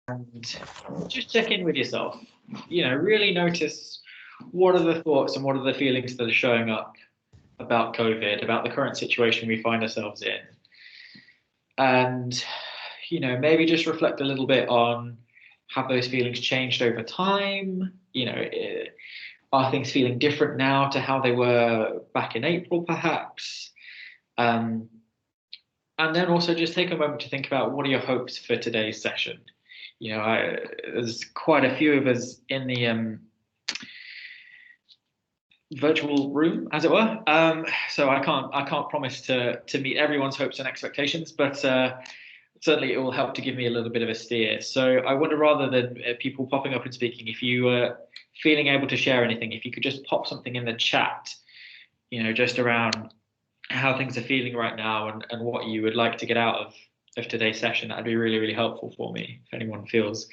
and just check in with yourself. Really notice what are the thoughts and what are the feelings that are showing up about COVID, about the current situation we find ourselves in. And, maybe just reflect a little bit on, have those feelings changed over time? Are things feeling different now to how they were back in April, perhaps? Um, and then also just take a moment to think about what are your hopes for today's session. There's quite a few of us in the virtual room, as it were. So I can't promise to meet everyone's hopes and expectations, but certainly it will help to give me a little bit of a steer. So I wonder, rather than people popping up and speaking, if you were feeling able to share anything, if you could just pop something in the chat, just around how things are feeling right now and what you would like to get out of today's session, that'd be really, really helpful for me. If anyone feels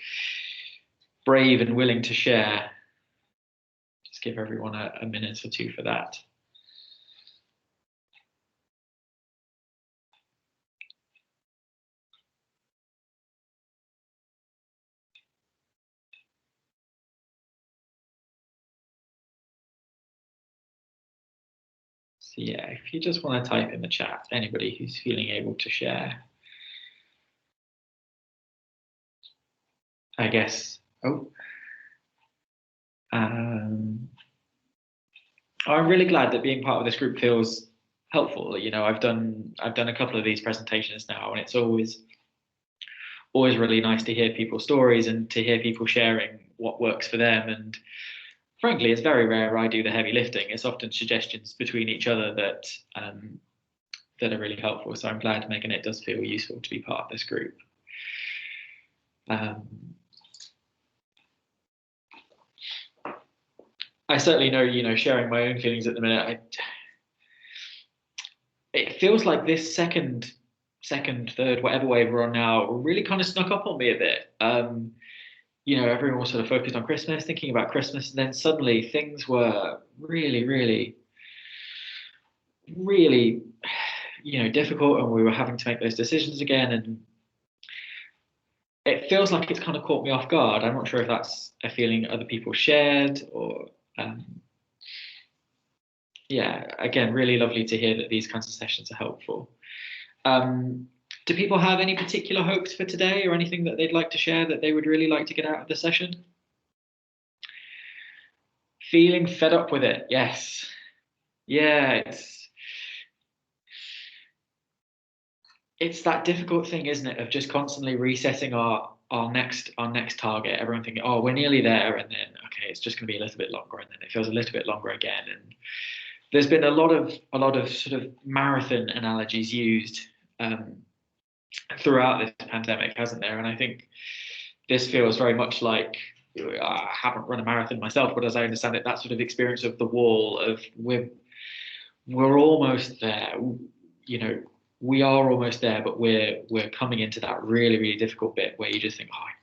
brave and willing to share, just give everyone a minute or two for that. So yeah, if you just want to type in the chat, anybody who's feeling able to share. I guess. I'm really glad that being part of this group feels helpful. I've done a couple of these presentations now, and it's always really nice to hear people's stories and to hear people sharing what works for them. And frankly, it's very rare I do the heavy lifting. It's often suggestions between each other that are really helpful. So I'm glad, Megan, it does feel useful to be part of this group. I certainly know, sharing my own feelings at the minute, it feels like this second, third, whatever wave we're on now, really kind of snuck up on me a bit. Everyone was sort of focused on Christmas, thinking about Christmas, and then suddenly things were really, really, really, difficult, and we were having to make those decisions again. And it feels like it's kind of caught me off guard. I'm not sure if that's a feeling other people shared or. Yeah, again, really lovely to hear that these kinds of sessions are helpful. Do people have any particular hopes for today or anything that they'd like to share that they would really like to get out of the session? Feeling fed up with it, yes. Yeah, it's that difficult thing, isn't it, of just constantly resetting our next target. Everyone thinking, oh, we're nearly there, and then okay, it's just going to be a little bit longer, and then it feels a little bit longer again. And there's been a lot of sort of marathon analogies used throughout this pandemic, hasn't there? And I think this feels very much like, I haven't run a marathon myself, but as I understand it, that sort of experience of the wall of we're almost there. We are almost there, but we're coming into that really, really difficult bit where you just think, oh, I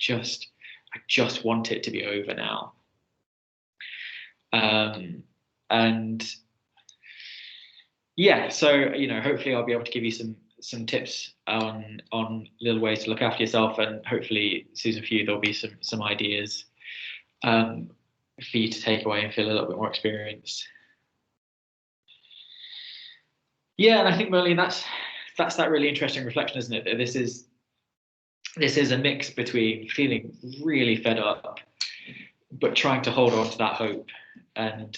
just want it to be over now. And yeah, so hopefully I'll be able to give you some tips on little ways to look after yourself, and hopefully, Susan, for you there'll be some ideas for you to take away and feel a little bit more experienced. Yeah, and I think, Merlene, that's that really interesting reflection, isn't it? That this is a mix between feeling really fed up, but trying to hold on to that hope. And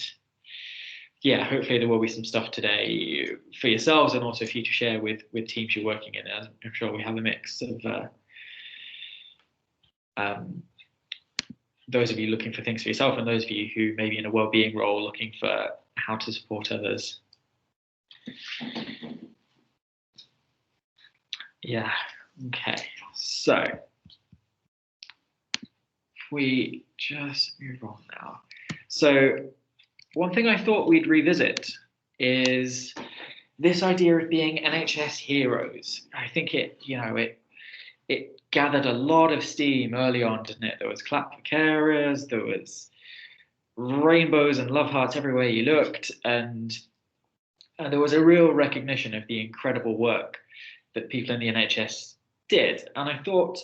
yeah, hopefully there will be some stuff today for yourselves and also for you to share with teams you're working in. I'm sure we have a mix of those of you looking for things for yourself and those of you who may be in a well-being role looking for how to support others. Yeah, okay. So we just move on now. So one thing I thought we'd revisit is this idea of being NHS heroes. I think it gathered a lot of steam early on, didn't it? There was clap for carers, there was rainbows and love hearts everywhere you looked, and there was a real recognition of the incredible work that people in the NHS did. And I thought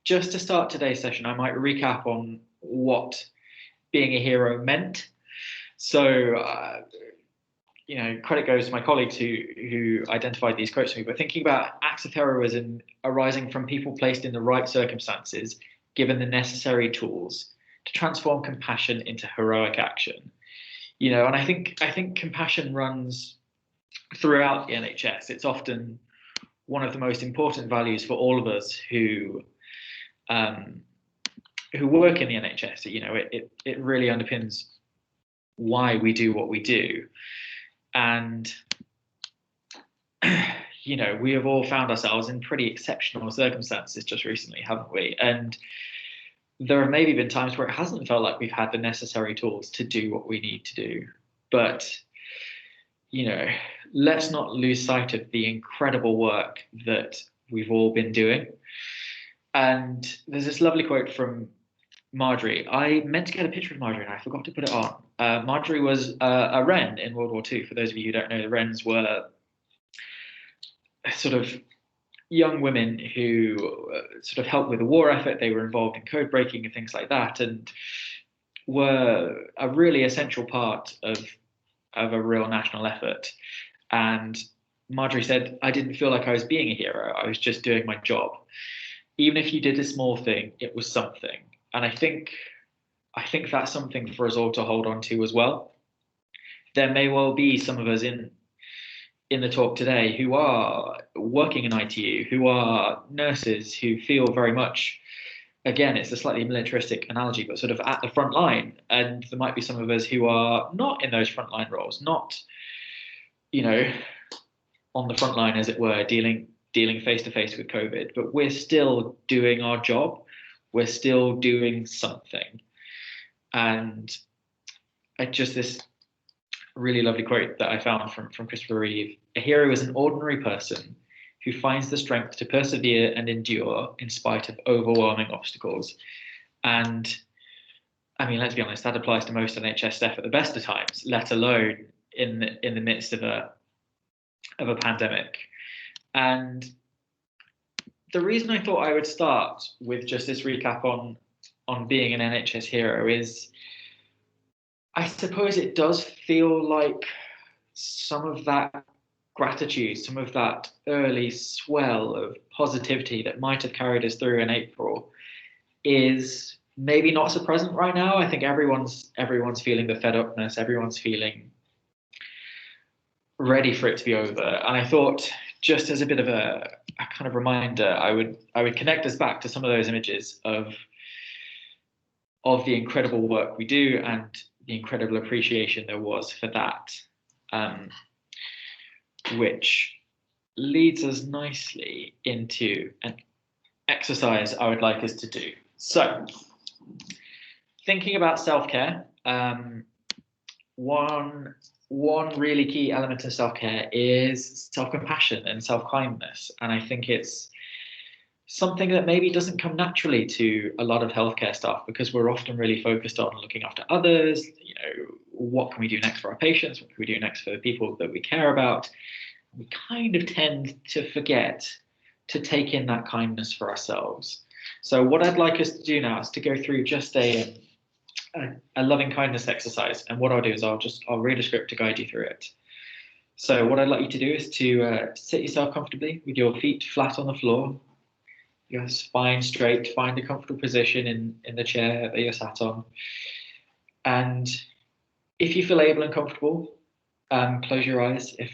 just to start today's session, I might recap on what being a hero meant. So, credit goes to my colleagues who identified these quotes for me. But thinking about acts of heroism arising from people placed in the right circumstances, given the necessary tools to transform compassion into heroic action. And I think compassion runs throughout the NHS. It's often one of the most important values for all of us who work in the NHS. It really underpins why we do what we do. And, we have all found ourselves in pretty exceptional circumstances just recently, haven't we? And there have maybe been times where it hasn't felt like we've had the necessary tools to do what we need to do. But, let's not lose sight of the incredible work that we've all been doing. And there's this lovely quote from Marjorie. I meant to get a picture of Marjorie and I forgot to put it on. Marjorie was a Wren in World War II. For those of you who don't know, the Wrens were sort of young women who sort of helped with the war effort. They were involved in code breaking and things like that, and were a really essential part of a real national effort. And Marjorie said, I didn't feel like I was being a hero. I was just doing my job. Even if you did a small thing, it was something. And I think that's something for us all to hold on to as well. There may well be some of us in the talk today who are working in ITU, who are nurses, who feel very much, again, it's a slightly militaristic analogy, but sort of at the front line. And there might be some of us who are not in those frontline roles, not, on the front line, as it were, dealing face to face with COVID, but we're still doing our job. We're still doing something. And this really lovely quote that I found from Christopher Reeve: a hero is an ordinary person who finds the strength to persevere and endure in spite of overwhelming obstacles. And I mean, let's be honest, that applies to most NHS staff at the best of times, let alone in the midst of a pandemic. And the reason I thought I would start with just this recap on being an NHS hero is, I suppose it does feel like some of that gratitude, some of that early swell of positivity that might have carried us through in April is maybe not so present right now. I think everyone's feeling the fed upness, everyone's feeling ready for it to be over. And I thought, just as a bit of a kind of reminder, I would connect us back to some of those images of the incredible work we do and the incredible appreciation there was for that, which leads us nicely into an exercise I would like us to do. So, thinking about self-care, one really key element of self-care is self-compassion and self-kindness. And I think it's something that maybe doesn't come naturally to a lot of healthcare staff, because we're often really focused on looking after others. What can we do next for our patients? What can we do next for the people that we care about? We kind of tend to forget to take in that kindness for ourselves. So what I'd like us to do now is to go through just a loving kindness exercise. And what I'll do is I'll read a script to guide you through it. So what I'd like you to do is to sit yourself comfortably with your feet flat on the floor, your spine straight, find a comfortable position in the chair that you're sat on. And if you feel able and comfortable, close your eyes. If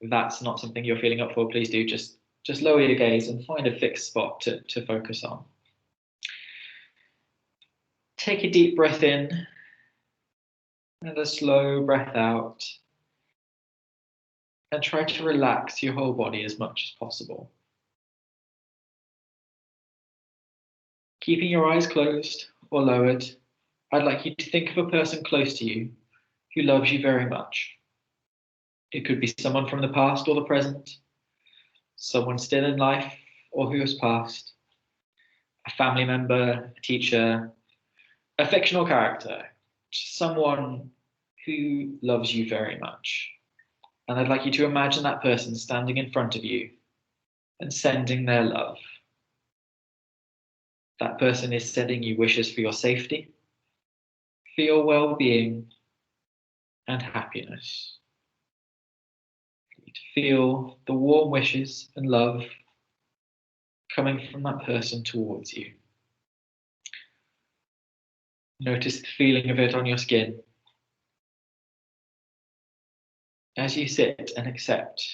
that's not something you're feeling up for, please do just lower your gaze and find a fixed spot to focus on. Take a deep breath in and a slow breath out, and try to relax your whole body as much as possible. Keeping your eyes closed or lowered, I'd like you to think of a person close to you who loves you very much. It could be someone from the past or the present, someone still in life or who has passed, a family member, a teacher, a fictional character, someone who loves you very much. And I'd like you to imagine that person standing in front of you and sending their love. That person is sending you wishes for your safety, for your well-being and happiness. To feel the warm wishes and love coming from that person towards you. Notice the feeling of it on your skin as you sit and accept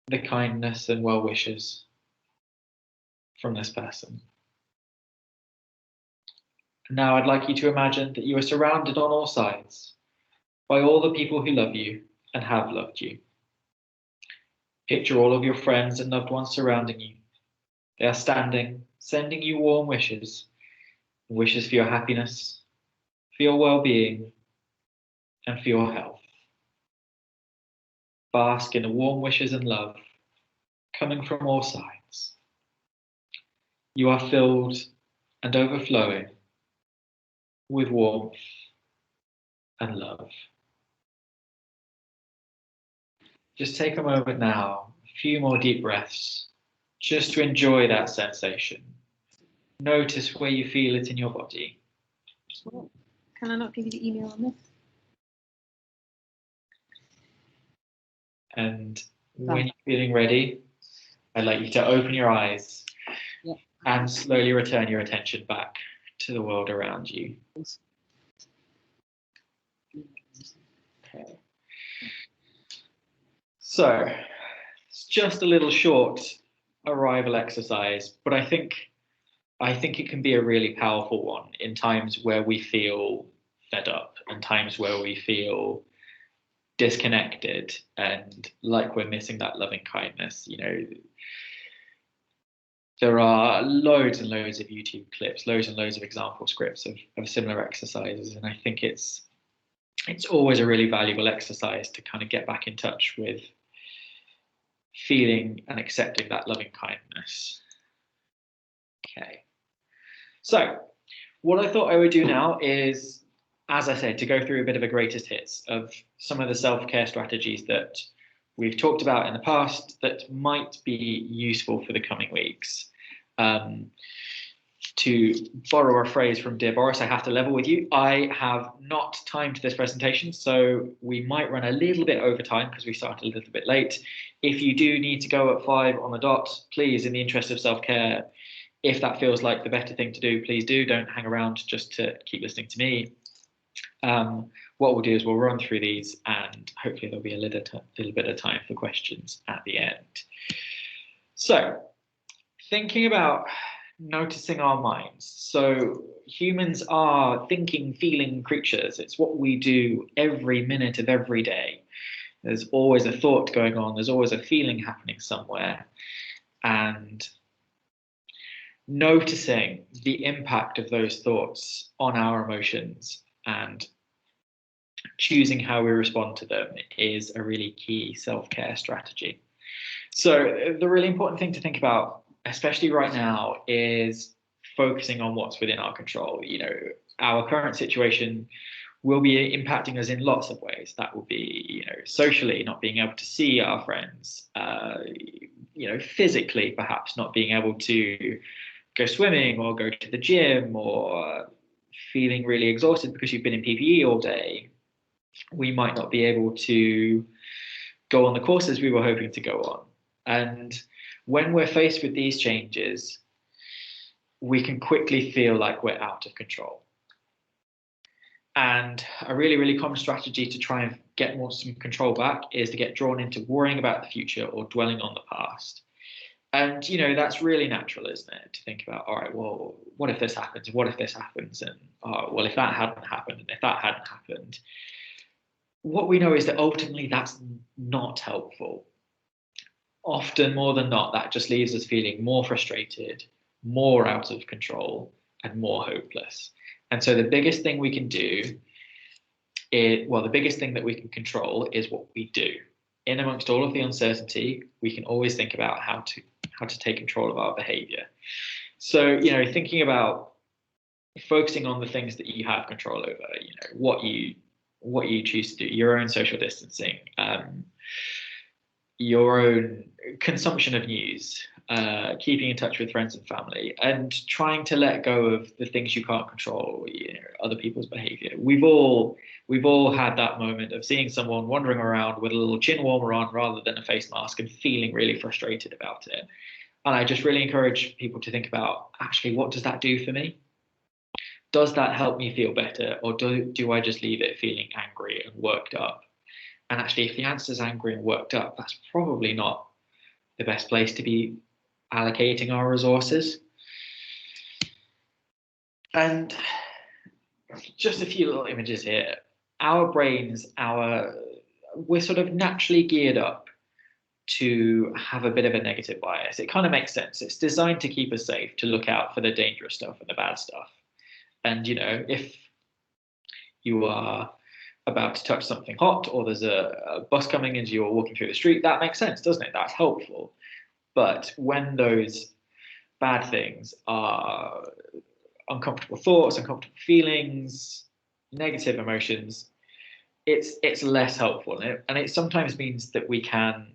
the kindness and well wishes from this person. Now I'd like you to imagine that you are surrounded on all sides by all the people who love you and have loved you. Picture all of your friends and loved ones surrounding you. They are standing, sending you warm wishes, wishes for your happiness, for your well-being, and for your health. Bask in the warm wishes and love coming from all sides. You are filled and overflowing with warmth and love. Just take a moment now, a few more deep breaths, just to enjoy that sensation. Notice where you feel it in your body. Well, can I not give you the email on this? And when you're feeling ready, I'd like you to open your eyes and slowly return your attention back to the world around you. Okay. So, it's just a little short arrival exercise, but I think it can be a really powerful one in times where we feel fed up and times where we feel disconnected and like we're missing that loving kindness. There are loads and loads of YouTube clips, loads and loads of example scripts of similar exercises, and I think it's always a really valuable exercise to kind of get back in touch with feeling and accepting that loving kindness. Okay. So what I thought I would do now is, as I said, to go through a bit of a greatest hits of some of the self-care strategies that we've talked about in the past that might be useful for the coming weeks. To borrow a phrase from dear Boris, I have to level with you. I have not timed this presentation, so we might run a little bit over time because we started a little bit late. If you do need to go at 5 on the dot, please, in the interest of self-care, if that feels like the better thing to do, please do. Don't hang around just to keep listening to me. What we'll do is we'll run through these and hopefully there'll be a little bit of time for questions at the end. So, thinking about noticing our minds. So humans are thinking, feeling creatures. It's what we do every minute of every day. There's always a thought going on. There's always a feeling happening somewhere. And noticing the impact of those thoughts on our emotions and choosing how we respond to them is a really key self-care strategy. So the really important thing to think about, especially right now, is focusing on what's within our control. Our current situation will be impacting us in lots of ways. That will be, socially, not being able to see our friends, physically, perhaps not being able to go swimming or go to the gym, or feeling really exhausted because you've been in PPE all day. We might not be able to go on the courses we were hoping to go on. And when we're faced with these changes, we can quickly feel like we're out of control. And a really, really common strategy to try and get some control back is to get drawn into worrying about the future or dwelling on the past. And, that's really natural, isn't it? To think about, all right, well, what if this happens? What if this happens? And, well, if that hadn't happened, and if that hadn't happened. What we know is that ultimately that's not helpful. Often, more than not, that just leaves us feeling more frustrated, more out of control, and more hopeless. And so the biggest thing we can do the biggest thing that we can control is what we do. In amongst all of the uncertainty, we can always think about how to take control of our behavior. So, thinking about focusing on the things that you have control over, what you choose to do, your own social distancing, your own consumption of news, keeping in touch with friends and family, and trying to let go of the things you can't control, other people's behavior. We've all had that moment of seeing someone wandering around with a little chin warmer on rather than a face mask and feeling really frustrated about it. And I just really encourage people to think about, actually, what does that do for me? Does that help me feel better, or do I just leave it feeling angry and worked up? And actually, if the answer is angry and worked up, that's probably not the best place to be allocating our resources. And just a few little images here. Our brains, we're sort of naturally geared up to have a bit of a negative bias. It kind of makes sense. It's designed to keep us safe, to look out for the dangerous stuff and the bad stuff. And, if you are about to touch something hot, or there's a bus coming and you're walking through the street, that makes sense, doesn't it? That's helpful. But when those bad things are uncomfortable thoughts, uncomfortable feelings, negative emotions, it's less helpful. And it sometimes means that we can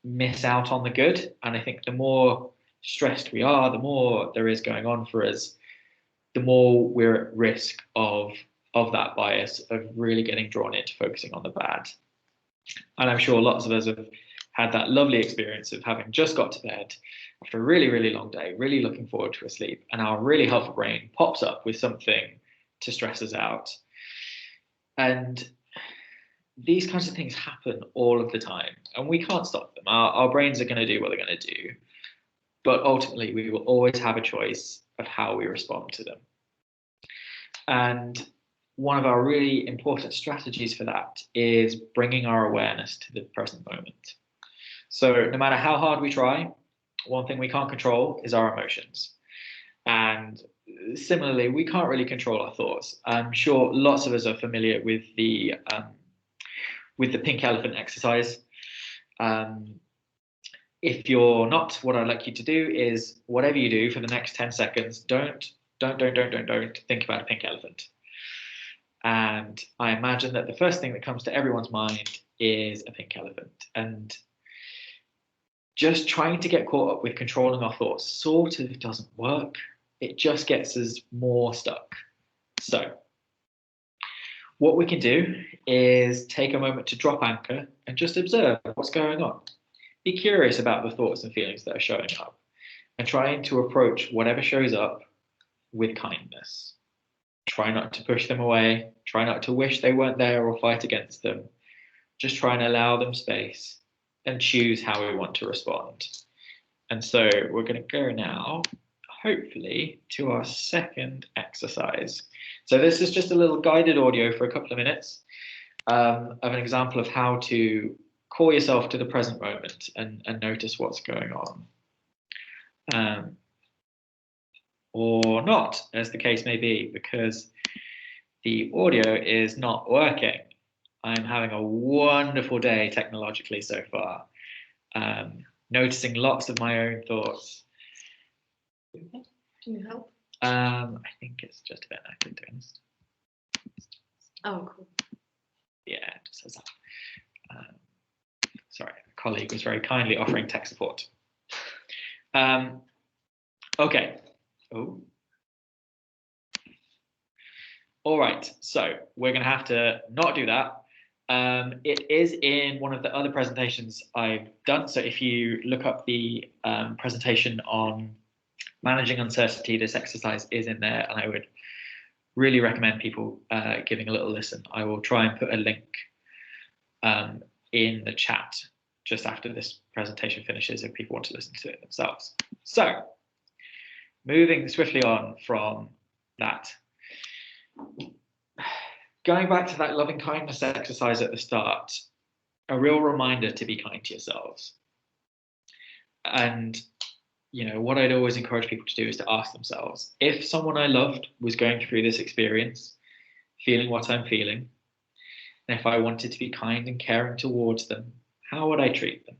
miss out on the good. And I think the more stressed we are, the more there is going on for us, the more we're at risk of that bias, of really getting drawn into focusing on the bad. And I'm sure lots of us have had that lovely experience of having just got to bed after a really, really long day, really looking forward to a sleep, and our really helpful brain pops up with something to stress us out. And these kinds of things happen all of the time, and we can't stop them. Our brains are going to do what they're going to do, but ultimately we will always have a choice of how we respond to them. And one of our really important strategies for that is bringing our awareness to the present moment. So no matter how hard we try, one thing we can't control is our emotions. And similarly, we can't really control our thoughts. I'm sure lots of us are familiar with the pink elephant exercise. If you're not, what I'd like you to do is, whatever you do for the next 10 seconds, don't think about a pink elephant. And I imagine that the first thing that comes to everyone's mind is a pink elephant. And just trying to get caught up with controlling our thoughts sort of doesn't work. It just gets us more stuck. So what we can do is take a moment to drop anchor and just observe what's going on. Be curious about the thoughts and feelings that are showing up, and trying to approach whatever shows up with kindness. Try not to push them away. Try not to wish they weren't there or fight against them. Just try and allow them space and choose how we want to respond. And so we're going to go now, hopefully, to our second exercise. So this is just a little guided audio for a couple of minutes of an example of how to call yourself to the present moment and notice what's going on. Or not, as the case may be, because the audio is not working. I'm having a wonderful day technologically so far, noticing lots of my own thoughts. Can you help? I think it's just a bit knackered, to be honest. Oh, cool. Yeah, it just says that. Sorry, a colleague was very kindly offering tech support. Okay. Oh. All right, so we're going to have to not do that. It is in one of the other presentations I've done. So if you look up the presentation on managing uncertainty, this exercise is in there, and I would really recommend people giving a little listen. I will try and put a link in the chat just after this presentation finishes if people want to listen to it themselves. So moving swiftly on from that, going back to that loving kindness exercise at the start, a real reminder to be kind to yourselves. And what I'd always encourage people to do is to ask themselves, if someone I loved was going through this experience, feeling what I'm feeling, and if I wanted to be kind and caring towards them, how would I treat them?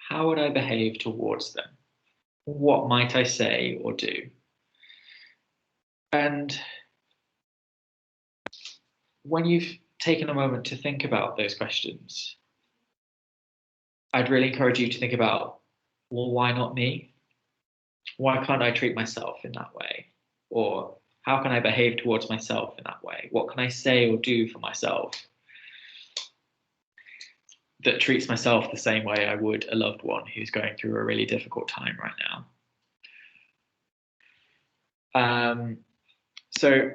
How would I behave towards them? What might I say or do? And when you've taken a moment to think about those questions, I'd really encourage you to think about well, why not me? Why can't I treat myself in that way? Or how can I behave towards myself in that way? What can I say or do for myself that treats myself the same way I would a loved one who's going through a really difficult time right now? So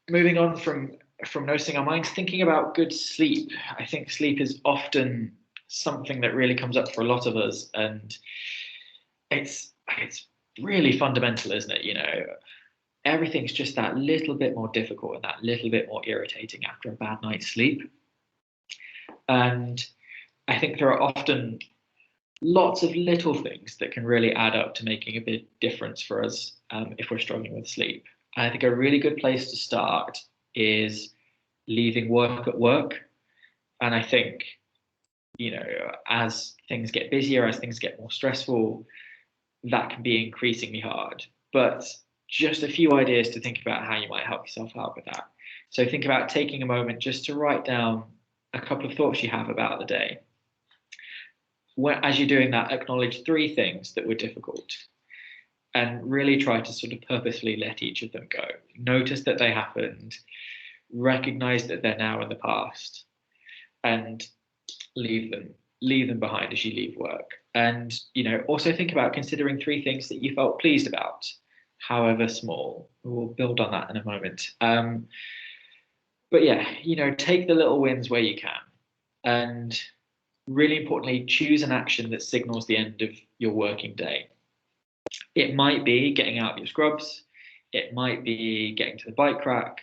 moving on from noticing our minds, thinking about good sleep. I think sleep is often something that really comes up for a lot of us, and it's really fundamental, isn't it? You know, everything's just that little bit more difficult and that little bit more irritating after a bad night's sleep. And I think there are often lots of little things that can really add up to making a big difference for us if we're struggling with sleep. And I think a really good place to start is leaving work at work. And I think, you know, as things get busier, as things get more stressful, that can be increasingly hard. But just a few ideas to think about how you might help yourself out with that. So think about taking a moment just to write down a couple of thoughts you have about the day. As you're doing that, acknowledge 3 things that were difficult and really try to sort of purposefully let each of them go. Notice that they happened, recognize that they're now in the past, and leave them behind as you leave work. And, you know, also think about considering 3 things that you felt pleased about, however small. We'll build on that in a moment. But yeah, you know, take the little wins where you can. And really importantly, choose an action that signals the end of your working day. It might be getting out of your scrubs. It might be getting to the bike rack.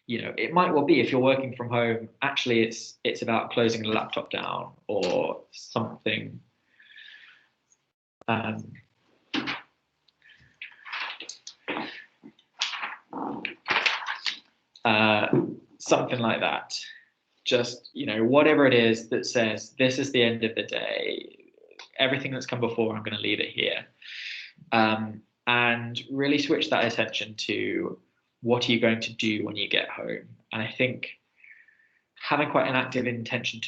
You know, it might well be, if you're working from home, actually it's about closing the laptop down or something. Something like that. Just, you know, whatever it is that says, this is the end of the day. Everything that's come before, I'm going to leave it here. And really switch that attention to what are you going to do when you get home. And I think having quite an active intention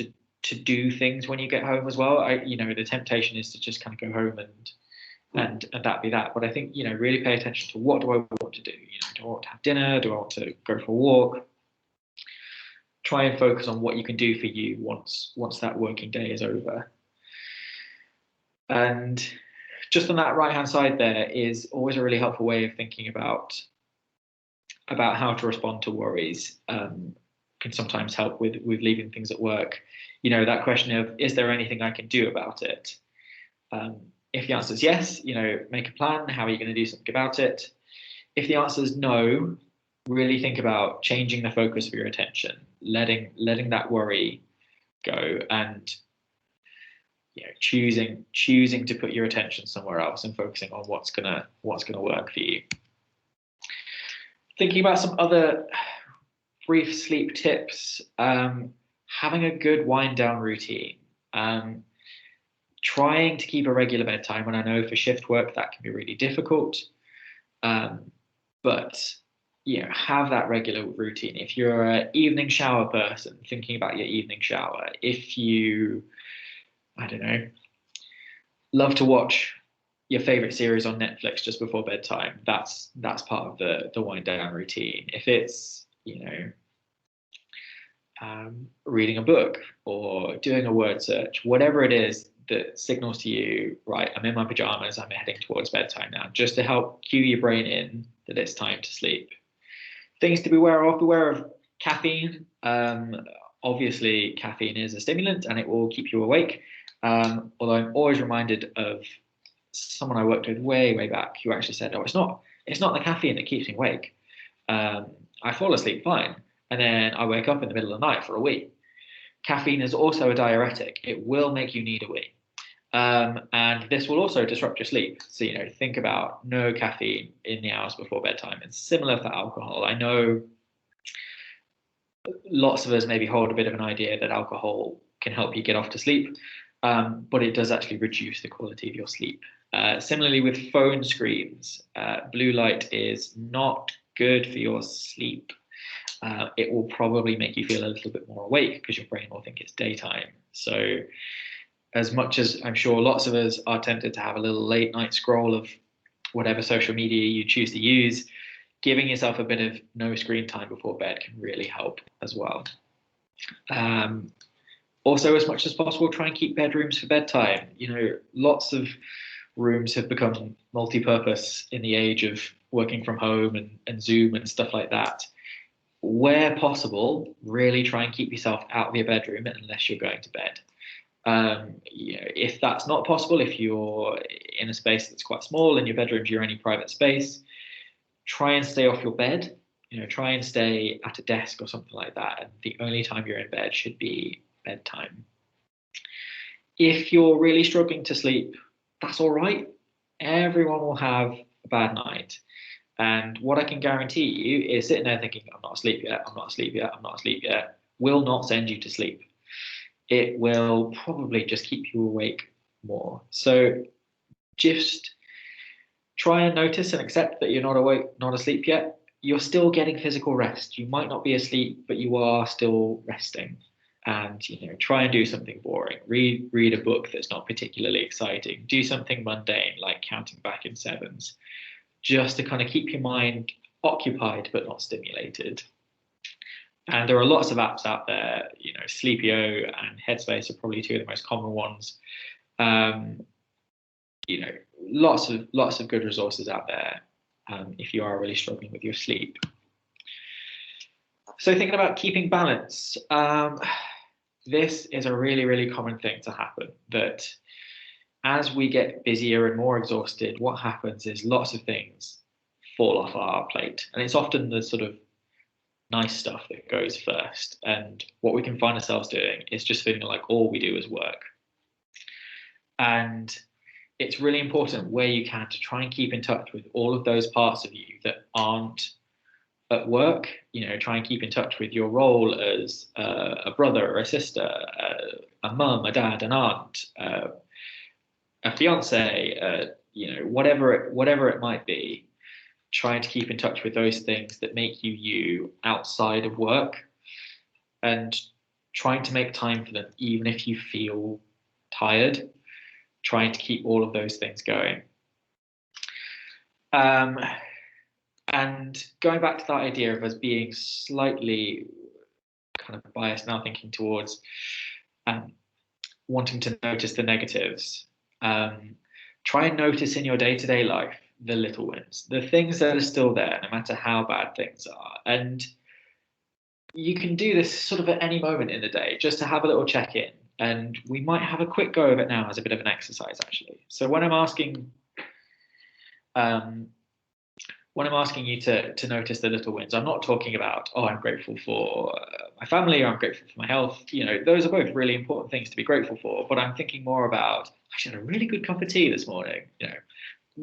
to do things when you get home as well. You know, the temptation is to just kind of go home and that be that. But I think, you know, really pay attention to, what do I want to do? You know, do I want to have dinner? Do I want to go for a walk? Try and focus on what you can do for you once that working day is over. And just on that right hand side, there is always a really helpful way of thinking about how to respond to worries. Can sometimes help with leaving things at work. You know, that question of, is there anything I can do about it? If the answer is yes, you know, make a plan. How are you going to do something about it? If the answer is no, really think about changing the focus of your attention, letting that worry go, and, you know, choosing to put your attention somewhere else and focusing on what's gonna work for you. Thinking about some other brief sleep tips, having a good wind down routine, trying to keep a regular bedtime. And I know for shift work that can be really difficult, but, you know, have that regular routine. If you're an evening shower person, thinking about your evening shower. If you, I don't know, love to watch your favorite series on Netflix just before bedtime, that's part of the wind down routine. If it's, you know, reading a book or doing a word search, whatever it is that signals to you, right, I'm in my pajamas, I'm heading towards bedtime now, just to help cue your brain in that it's time to sleep. Things to beware of caffeine. Obviously, caffeine is a stimulant and it will keep you awake. Although I'm always reminded of someone I worked with way back who actually said, oh, it's not the caffeine that keeps me awake. I fall asleep fine, and then I wake up in the middle of the night for a wee. Caffeine is also a diuretic. It will make you need a wee. And this will also disrupt your sleep. So, you know, think about no caffeine in the hours before bedtime. It's similar for alcohol. I know lots of us maybe hold a bit of an idea that alcohol can help you get off to sleep, but it does actually reduce the quality of your sleep. Similarly with phone screens, blue light is not good for your sleep. It will probably make you feel a little bit more awake because your brain will think it's daytime. So as much as I'm sure lots of us are tempted to have a little late night scroll of whatever social media you choose to use, giving yourself a bit of no screen time before bed can really help as well. Also, as much as possible, try and keep bedrooms for bedtime. Lots of rooms have become multi-purpose in the age of working from home and Zoom and stuff like that. Where possible, really try and keep yourself out of your bedroom unless you're going to bed. If that's not possible, if you're in a space that's quite small and your bedroom's your only private space, try and stay off your bed. Try and stay at a desk or something like that. And the only time you're in bed should be bedtime. If you're really struggling to sleep, that's all right. Everyone will have a bad night. And what I can guarantee you is sitting there thinking, I'm not asleep yet, I'm not asleep yet, I'm not asleep yet, will not send you to sleep. It will probably just keep you awake more. So just try and notice and accept that you're not awake, not asleep yet. You're still getting physical rest. You might not be asleep, but you are still resting. And try and do something boring. Read a book that's not particularly exciting. Do something mundane like counting back in sevens, just to kind of keep your mind occupied but not stimulated. And there are lots of apps out there. Sleepio and Headspace are probably two of the most common ones. Lots of good resources out there if you are really struggling with your sleep. So thinking about keeping balance. This is a really, really common thing to happen, that as we get busier and more exhausted, what happens is lots of things fall off our plate. And it's often the sort of nice stuff that goes first. And what we can find ourselves doing is just feeling like all we do is work. And it's really important where you can to try and keep in touch with all of those parts of you that aren't at work. Try and keep in touch with your role as a brother or a sister, a mum, a dad, an aunt, a fiance, whatever it might be. Trying to keep in touch with those things that make you you outside of work, and trying to make time for them, even if you feel tired. Trying to keep all of those things going. And going back to that idea of us being slightly kind of biased now, thinking towards wanting to notice the negatives. Try and notice in your day-to-day life the little wins, the things that are still there, no matter how bad things are. And you can do this sort of at any moment in the day, just to have a little check-in. And we might have a quick go of it now as a bit of an exercise, actually. So when I'm asking you to notice the little wins, I'm not talking about, I'm grateful for my family, or I'm grateful for my health. Those are both really important things to be grateful for. But I'm thinking more about, I had a really good cup of tea this morning.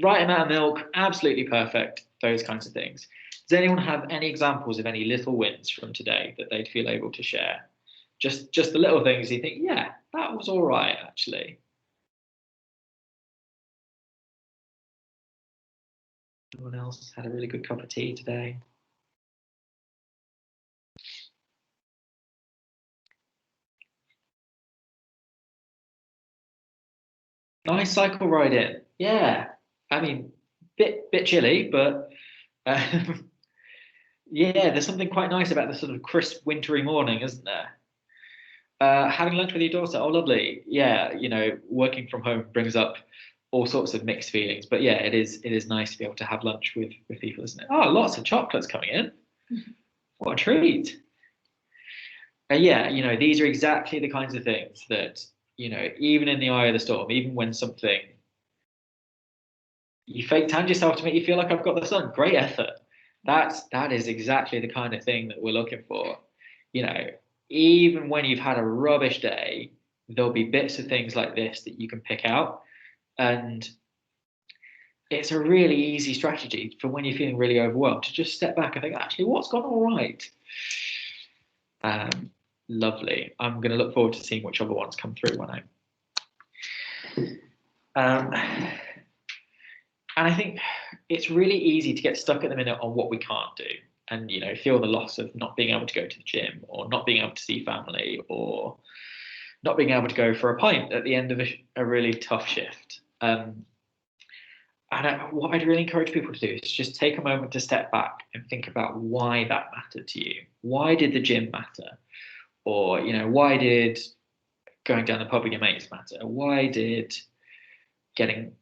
Right amount of milk, absolutely perfect. Those kinds of things. Does anyone have any examples of any little wins from today that they'd feel able to share? Just the little things you think, yeah, that was all right, actually. Anyone else had a really good cup of tea today? Nice cycle ride in. Yeah. I mean, bit chilly, but yeah, there's something quite nice about the sort of crisp wintry morning, isn't there? Having lunch with your daughter, oh, lovely. Yeah, working from home brings up all sorts of mixed feelings. But yeah, it is nice to be able to have lunch with people, isn't it? Oh, lots of chocolates coming in. What a treat. Yeah, these are exactly the kinds of things that, even in the eye of the storm, even when something you fake tanned yourself to make you feel like I've got the sun, great effort. That is exactly the kind of thing that we're looking for. Even when you've had a rubbish day, there'll be bits of things like this that you can pick out. And it's a really easy strategy for when you're feeling really overwhelmed to just step back and think, actually, what's gone all right? Lovely. I'm going to look forward to seeing which other ones come through when and I think it's really easy to get stuck at the minute on what we can't do, and feel the loss of not being able to go to the gym, or not being able to see family, or not being able to go for a pint at the end of a really tough shift. What I'd really encourage people to do is just take a moment to step back and think about why that mattered to you. Why did the gym matter? Or, why did going down the pub with your mates matter? Why did going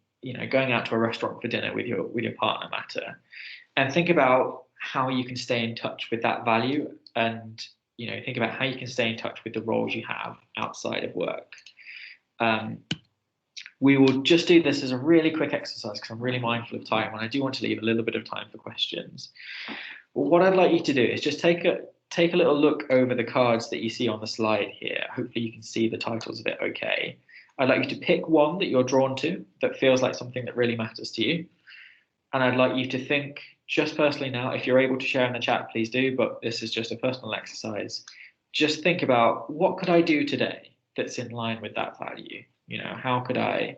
out to a restaurant for dinner with your partner matter? And think about how you can stay in touch with that value, and think about how you can stay in touch with the roles you have outside of work. We will just do this as a really quick exercise because I'm really mindful of time, and I do want to leave a little bit of time for questions. But what I'd like you to do is just take a little look over the cards that you see on the slide here. Hopefully you can see the titles of it okay. I'd like you to pick one that you're drawn to that feels like something that really matters to you. And I'd like you to think, just personally now, if you're able to share in the chat, please do, but this is just a personal exercise. Just think about, what could I do today that's in line with that value? How could I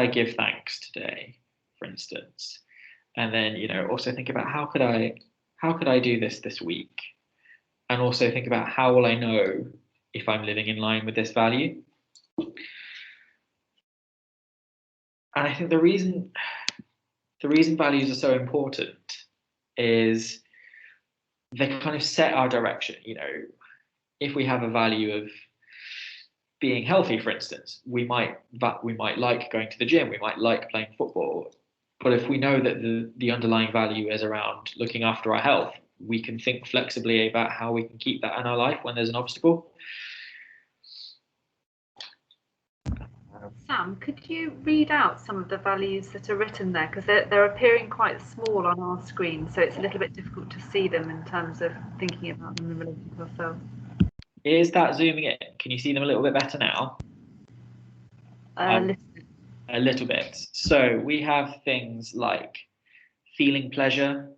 give thanks today, for instance? And then, also think about how could I do this week? And also think about, how will I know if I'm living in line with this value? And I think the reason values are so important is they kind of set our direction. If we have a value of being healthy, for instance, we might like going to the gym, we might like playing football. But if we know that the underlying value is around looking after our health, we can think flexibly about how we can keep that in our life when there's an obstacle. Sam, could you read out some of the values that are written there? Because they're appearing quite small on our screen, so it's a little bit difficult to see them in terms of thinking about them in relation to ourselves. Is that zooming in? Can you see them a little bit better now? A little bit. So we have things like feeling pleasure,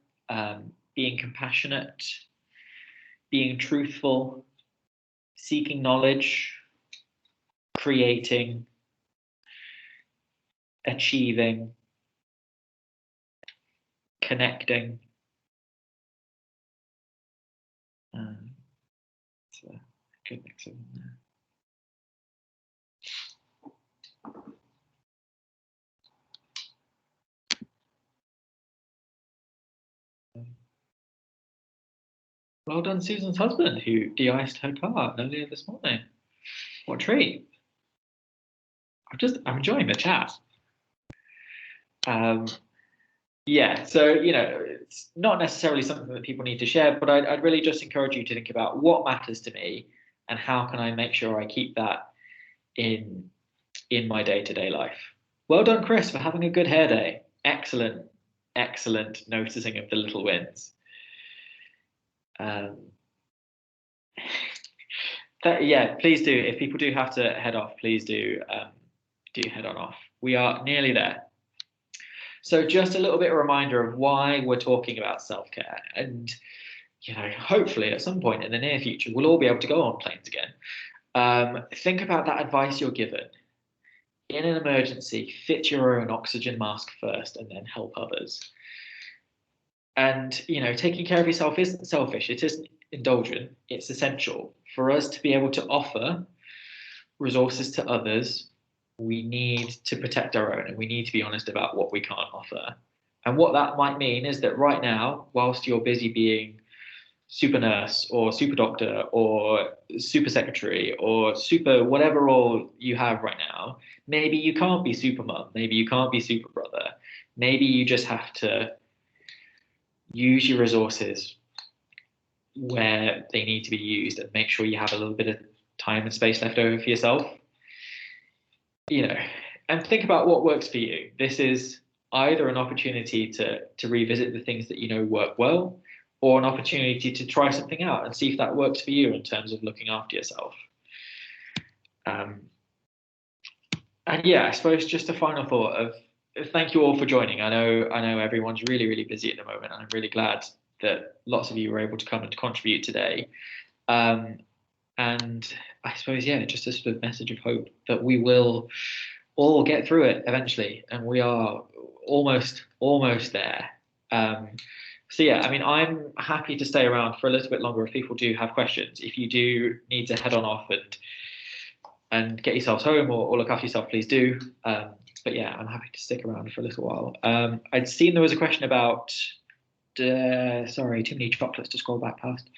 being compassionate, being truthful, seeking knowledge, creating, achieving, connecting. It's a good mix of them there. Well done, Susan's husband, who de-iced her car earlier this morning. What a treat. I'm enjoying the chat. Yeah, so, it's not necessarily something that people need to share, but I'd really just encourage you to think about what matters to me and how can I make sure I keep that in my day-to-day life. Well done, Chris, for having a good hair day. Excellent noticing of the little wins. Yeah, please do. If people do have to head off, please do head on off. We are nearly there. So just a little bit of a reminder of why we're talking about self-care. And, hopefully at some point in the near future, we'll all be able to go on planes again. Think about that advice you're given. In an emergency, fit your own oxygen mask first and then help others. And, taking care of yourself isn't selfish. It isn't indulgent. It's essential. For us to be able to offer resources to others, we need to protect our own, and we need to be honest about what we can't offer. And what that might mean is that right now, whilst you're busy being super nurse or super doctor or super secretary or super whatever role you have right now, maybe you can't be super mum, maybe you can't be super brother. Maybe you just have to use your resources where they need to be used and make sure you have a little bit of time and space left over for yourself. And think about what works for you. This is either an opportunity to revisit the things that work well, or an opportunity to try something out and see if that works for you in terms of looking after yourself. And yeah, I suppose just a final thought of thank you all for joining. I know everyone's really, really busy at the moment, and I'm really glad that lots of you were able to come and contribute today. And I suppose, yeah, just a sort of message of hope that we will all get through it eventually, and we are almost there. So yeah, I'm happy to stay around for a little bit longer if people do have questions. If you do need to head on off and and get yourselves home or look after yourself, please do. But yeah, I'm happy to stick around for a little while. I'd seen there was a question about, sorry, too many chocolates to scroll back past.